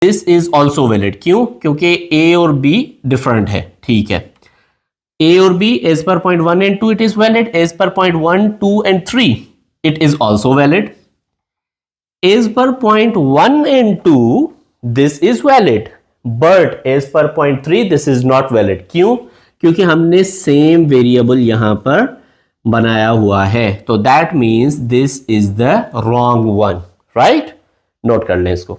This is also valid. क्यों? क्योंकि ए और बी डिफरेंट है, ठीक है। A or B as per point 1 and 2 it is valid, as per point 1, 2 and 3 it is also valid, as per point 1 and 2 this is valid, but as per point 3 this is not valid। क्यों? क्योंकि हमने same variable यहां पर बनाया हुआ है, तो that means this is the wrong one, right? Note कर लें इसको।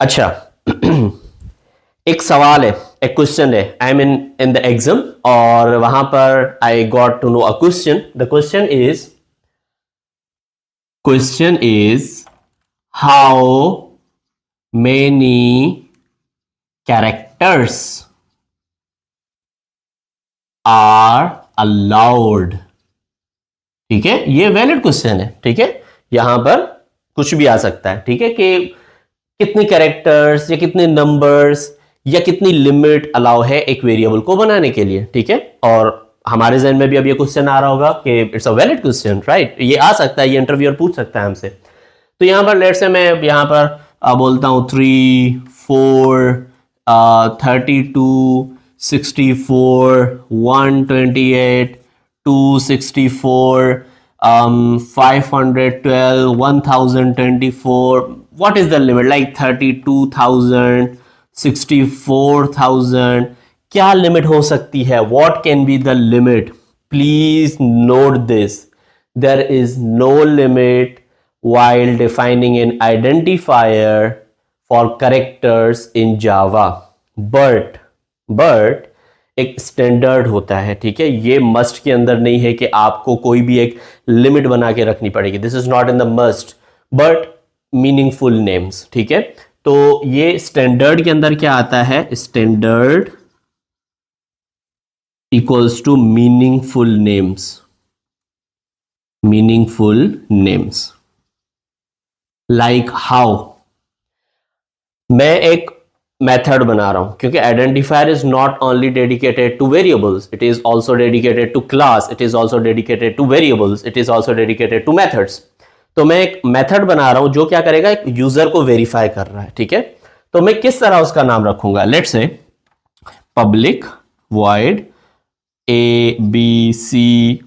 अच्छा एक सवाल है, एक क्वेश्चन है, I am in the exam और वहां पर I got to know a question. The question is how many characters are allowed. ठीक है, ये वैलिड क्वेश्चन है, ठीक है। यहां पर कुछ भी आ सकता है, ठीक है, कि कितनी कैरेक्टर्स या कितने नंबर्स या कितनी लिमिट अलाउ है एक वेरिएबल को बनाने के लिए, ठीक है। और हमारे जहन में भी अब ये क्वेश्चन आ रहा होगा कि it's a valid question, right? ये आ सकता है, ये इंटरव्यूअर पूछ सकता है हमसे। तो यहां पर लेट्स से मैं यहां पर बोलता हूं 3, 4, 32, 64, 128, 264, 512, 1024. What is the limit? Like 32,000, 64,000. क्या लिमिट हो सकती है? What can be the limit? Please note this. There is no limit while defining an identifier for characters in Java. But एक स्टैंडर्ड होता है, ठीक है। ये मस्ट के अंदर नहीं है कि आपको कोई भी एक लिमिट बना के रखनी पड़ेगी। This is not in the must but meaningful names, ठीक है। तो ये स्टैंडर्ड के अंदर क्या आता है? Standard equals to meaningful names. Meaningful names like how. मैं एक मेथड बना रहा हूं क्योंकि identifier is not only dedicated to variables, it is also dedicated to class, it is also dedicated to variables, it is also dedicated to methods. तो मैं एक method बना रहा हूं जो क्या करेगा? एक यूजर को वेरीफाई कर रहा है, ठीक है। तो मैं किस तरह उसका नाम रखूंगा? Let's say public void A B C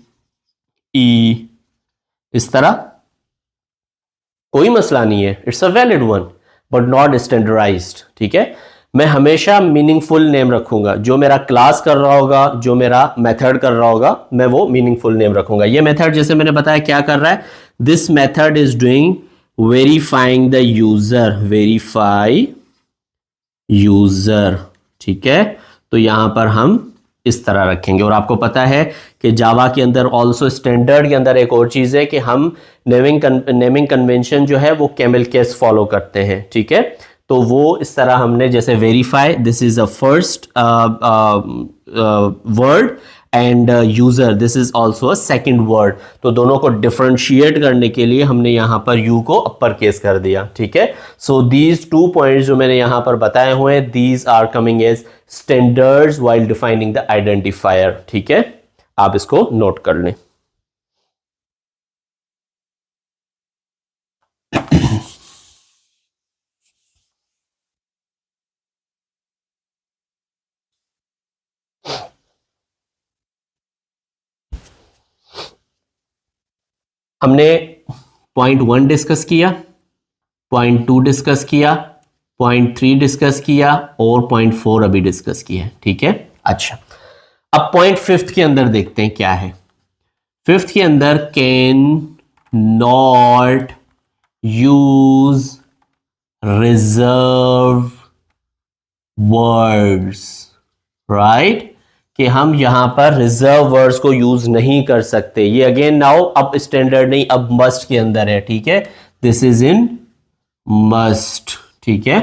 E, इस तरह कोई मसला नहीं है, it's a valid one but not standardized, ठीक है। मैं हमेशा मीनिंगफुल नेम रखूंगा। जो मेरा क्लास कर रहा होगा, जो मेरा मेथड कर रहा होगा, मैं वो मीनिंगफुल नेम रखूंगा। ये मेथड जैसे मैंने बताया क्या कर रहा है? This method is doing verifying the user, verify user, ठीक है। तो यहां पर हम इस तरह रखेंगे। और आपको पता है कि जावा के अंदर ऑल्सो स्टैंडर्ड के अंदर एक और चीज है कि हम नेमिंग कन्वेंशन जो है वो कैमल केस फॉलो करते हैं, ठीक है। तो वो इस तरह हमने जैसे verify, this is a first word and user this is also a second word. तो दोनों को डिफरेंशिएट करने के लिए हमने यहां पर यू को अपर केस कर दिया, ठीक है। सो दीज 2 पॉइंट्स जो मैंने यहां पर बताए हुए हैं, these are coming as standards while defining the identifier, ठीक है। आप इसको नोट कर लें। हमने पॉइंट 1 डिस्कस किया, पॉइंट 2 डिस्कस किया, पॉइंट 3 डिस्कस किया और पॉइंट 4 अभी डिस्कस किया है, ठीक है। अच्छा, अब पॉइंट 5 के अंदर देखते हैं क्या है। 5 के अंदर can not use reserve words, right? कि हम यहां पर रिजर्व वर्ड्स को यूज नहीं कर सकते। ये अगेन नाउ अब स्टैंडर्ड नहीं, अब मस्ट के अंदर है, ठीक है। दिस इज इन मस्ट, ठीक है।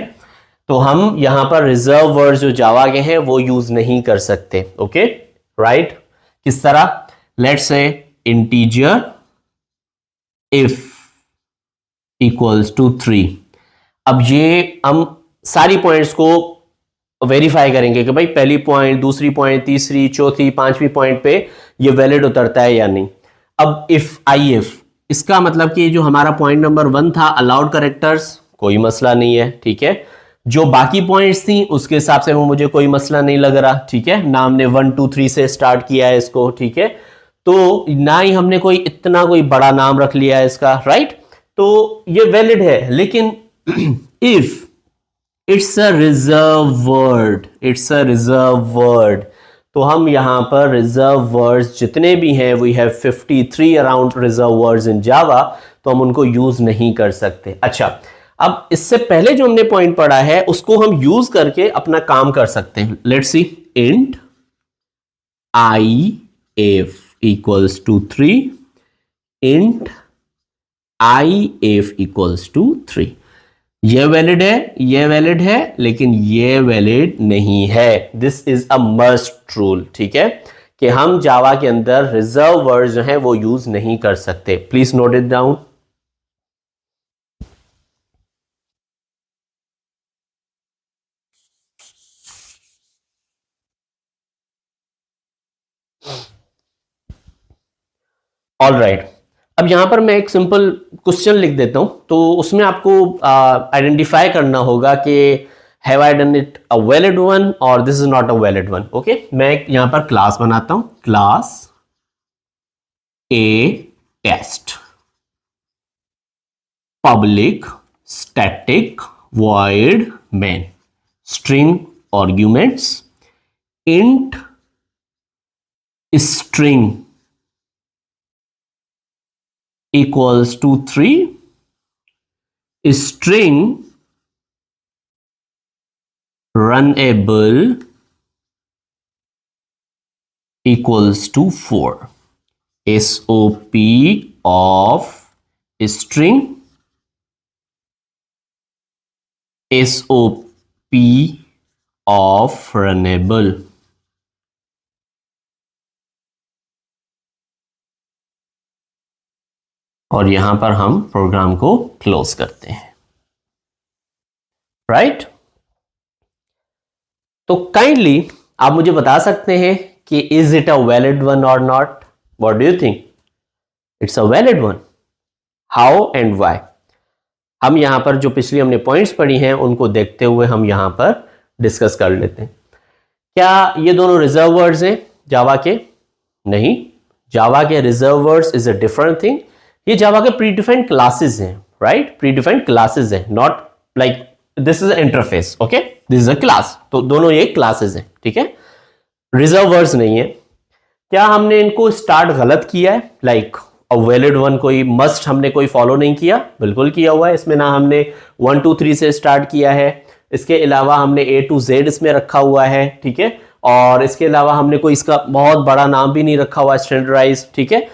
तो हम यहां पर रिजर्व वर्ड्स जो जावा के हैं वो यूज नहीं कर सकते, ओके, राइट? किस तरह? Let's say integer if equals to 3। अब ये हम सारी पॉइंट्स को वेरीफाई करेंगे कि भाई पहली पॉइंट, दूसरी पॉइंट, तीसरी, चौथी, पांचवी पॉइंट पे ये वैलिड उतरता है या नहीं। अब इफ IF, इसका मतलब कि जो हमारा पॉइंट नंबर 1 था अलाउड करेक्टर्स, कोई मसला नहीं है, ठीक है। जो बाकी पॉइंट्स थी उसके हिसाब से वो मुझे कोई मसला नहीं लग रहा, ठीक है। ना हमने 1 2 3 से स्टार्ट किया है इसको, ठीक है, तो ना ही हमने कोई इतना कोई बड़ा नाम रख लिया है इसका, राइट। तो ये वैलिड है। लेकिन if it's a reserve word, it's a reserve word, तो हम यहां पर रिजर्व वर्ड्स जितने भी हैं, we have 53 around reserve words in Java, तो हम उनको यूज नहीं कर सकते। अच्छा, अब इससे पहले जो हमने पॉइंट पढ़ा है उसको हम यूज करके अपना काम कर सकते हैं। Let's see, int IF equals to 3, int IF equals to 3। ये वैलिड है, ये वैलिड है, लेकिन ये वैलिड नहीं है। This is a must rule, ठीक है, कि हम जावा के अंदर रिजर्व वर्ड जो है वो यूज नहीं कर सकते। Please note it down. All right, अब यहां पर मैं एक सिंपल क्वेश्चन लिख देता हूं, तो उसमें आपको आइडेंटिफाई करना होगा कि have I done it a valid one और this is not a valid one. Okay, मैं यहां पर क्लास बनाता हूं, class A test, public static void main, string arguments, int string equals to 3, string runnable equals to 4, SOP of string, SOP of runnable। और यहां पर हम programme को क्लोज करते हैं, राइट। तो काइंडली आप मुझे बता सकते हैं कि is it a valid one और not? What do you think? It's a valid one. How and why? हम यहां पर जो पिछली हमने पॉइंट्स पढ़ी हैं उनको देखते हुए हम यहां पर डिस्कस कर लेते हैं। क्या ये दोनों रिजर्व वर्ड्स हैं जावा के? नहीं, जावा के reserve words is a different thing. ये जावा के प्री डिफाइंड क्लासेस हैं, राइट, प्री डिफाइंड क्लासेस हैं, not like this is interface. Okay, this is a class, तो दोनों ये क्लासेस हैं, ठीक है, रिजर्व वर्ड्स नहीं है। क्या हमने इनको स्टार्ट गलत किया है? लाइक अ वैलिड वन कोई मस्ट हमने कोई फॉलो नहीं किया? बिल्कुल किया हुआ है। इसमें ना हमने 1 2 3 से स्टार्ट किया है, इसके अलावा हमने A to Z इसमें रखा हुआ है, ठीक है, और इसके अलावा हमने कोई इसका बहुत बड़ा नाम भी नहीं रखा हुआ स्टैंडर्डाइज, ठीक है।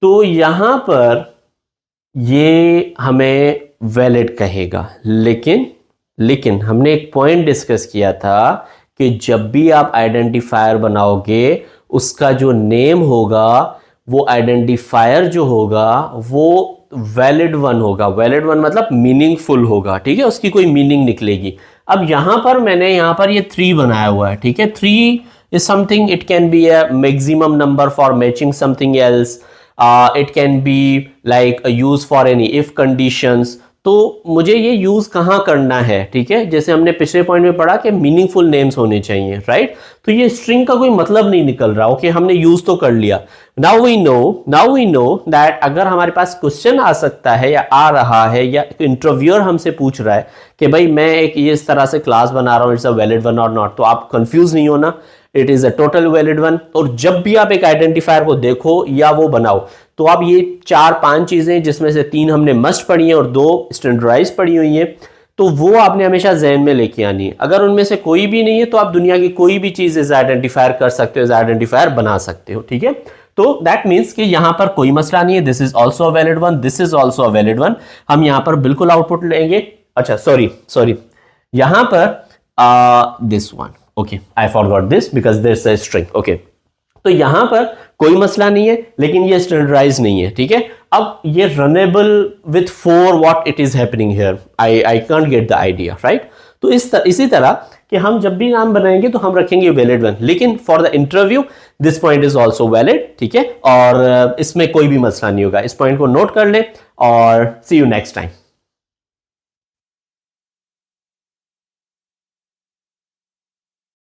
तो यहां पर ये हमें वैलिड कहेगा। लेकिन हमने एक पॉइंट डिस्कस किया था कि जब भी आप आइडेंटिफायर बनाओगे उसका जो नेम होगा, वो आइडेंटिफायर जो होगा वो वैलिड वन होगा। वैलिड वन मतलब मीनिंगफुल होगा, ठीक है, उसकी कोई मीनिंग निकलेगी। अब यहां पर मैंने यहां पर ये 3 बनाया हुआ है, ठीक है। 3 is something, it can be a maximum number for matching something else, it can be like a use for any if conditions। तो मुझे ये यूज कहाँ करना है, ठीक है, जैसे हमने पिछले पॉइंट में पढ़ा कि मीनिंगफुल नेम्स होने चाहिए, राइट। तो ये स्ट्रिंग का कोई मतलब नहीं निकल रहा, ओके, हमने यूज तो कर लिया। नाउ वी नो दैट अगर हमारे पास क्वेश्चन आ सकता है या आ रहा है या इंटरव्यूअर हमसे पूछ रहा है कि भाई मैं एक ये इस तरह से क्लास बना रहा हूँ, इट्स अ वैलिड वन और नॉट, तो आप कंफ्यूज नहीं होना, it is a total valid one. और जब भी आप एक आइडेंटिफायर को देखो या वो बनाओ, तो आप ये 4-5 चीजें, जिसमें से 3 हमने मस्ट पढ़ी हैं और 2 स्टैंडर्डाइज पढ़ी हुई हैं, तो वो आपने हमेशा ज़हन में लेके आनी है। अगर उनमें से कोई भी नहीं है तो आप दुनिया की कोई भी चीज इज आइडेंटिफायर कर सकते हो, इज आइडेंटिफायर बना सकते हो, ठीक है। तो दैट मीन्स कि यहां पर कोई मसला नहीं है, this is also a valid one, this is also a valid one. हम यहां पर बिल्कुल आउटपुट लेंगे। अच्छा, सॉरी, यहां पर this one, okay, I forgot this because this is string, okay. तो यहां पर कोई मसला नहीं है, लेकिन ये स्टैंडर्डाइज नहीं है, ठीक है। अब ये runnable with for what it is happening here, I can't get the idea, right. तो इसी तरह कि हम जब भी नाम बनाएंगे तो हम रखेंगे वैलिड वन, लेकिन for the interview this point is also valid, ठीक है। और इसमें कोई भी मसला नहीं होगा, इस पॉइंट को नोट कर ले और सी यू नेक्स्ट टाइम।